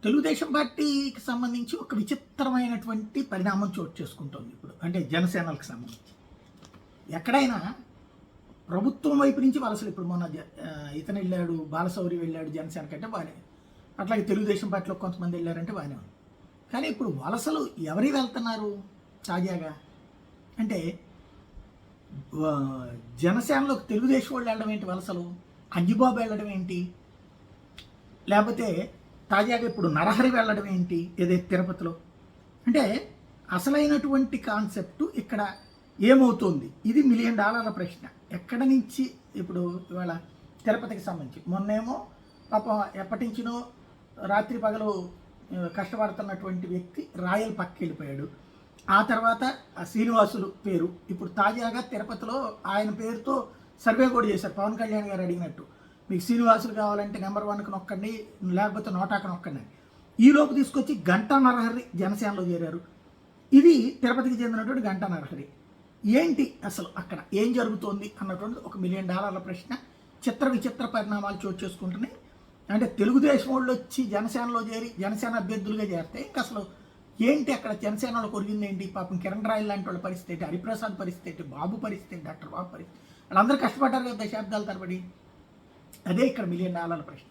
తెలుగుదేశం పార్టీకి సంబంధించి ఒక విచిత్రమైనటువంటి పరిణామం చోటు చేసుకుంటుంది ఇప్పుడు. అంటే జనసేనలకు సంబంధించి ఎక్కడైనా ప్రభుత్వం వైపు నుంచి వలసలు ఇప్పుడు మొన్న ఇతను వెళ్ళాడు, బాలశౌరి వెళ్ళాడు జనసేన కంటే బాగానే, అట్లాగే తెలుగుదేశం పార్టీలో కొంతమంది వెళ్ళారంటే బాగానే ఉంది. కానీ ఇప్పుడు వలసలు ఎవరి వెళ్తున్నారు తాజాగా అంటే జనసేనలోకి తెలుగుదేశం వాళ్ళు వెళ్ళడం ఏంటి, వలసలు అంజిబాబు వెళ్ళడం ఏంటి, లేకపోతే తాజాగా ఇప్పుడు నరహరి వెళ్ళడం ఏంటి ఏదైతే తిరుపతిలో. అంటే అసలైనటువంటి కాన్సెప్టు ఇక్కడ ఏమవుతుంది, ఇది $1 మిలియన్ ప్రశ్న. ఎక్కడి నుంచి ఇప్పుడు ఇవాళ తిరుపతికి సంబంధించి మొన్నేమో పాపం ఎప్పటి నుంచినో రాత్రి పగలు కష్టపడుతున్నటువంటి వ్యక్తి రాయల్ పక్కకి వెళ్ళిపోయాడు. ఆ తర్వాత ఆ శ్రీనివాసులు పేరు ఇప్పుడు తాజాగా తిరుపతిలో ఆయన పేరుతో సర్వే కూడా చేశారు. పవన్ కళ్యాణ్ గారు అడిగినట్టు మీకు శ్రీనివాసులు కావాలంటే నెంబర్ 1కి నొక్కండి, లేకపోతే నోటాకి నొక్కండి. ఈలోపు తీసుకొచ్చి గంటా నరహరి జనసేనలో చేరారు. ఇది తిరుపతికి చెందినటువంటి గంటా నరహరి. ఏంటి అసలు అక్కడ ఏం జరుగుతోంది అన్నటువంటి ఒక $1 మిలియన్ ప్రశ్న. చిత్ర విచిత్ర పరిణామాలు చోటు చేసుకుంటున్నాయి. అంటే తెలుగుదేశం వాళ్ళు వచ్చి జనసేనలో చేరి జనసేన అభ్యర్థులుగా చేరితే ఇంకా అసలు ఏంటి అక్కడ జనసేనలో కొరిగింది ఏంటి, పాపం కిరణ్ రాయల్ లాంటి వాళ్ళ పరిస్థితి ఏంటి, హరిప్రసాద్ పరిస్థితి ఏంటి, బాబు పరిస్థితి ఏంటి, డాక్టర్ బాబు పరిస్థితి, వాళ్ళందరూ కష్టపడ్డారు కదా దశాబ్దాల తరబడి. అదే ఇక్కడ $1 మిలియన్ ప్రశ్న.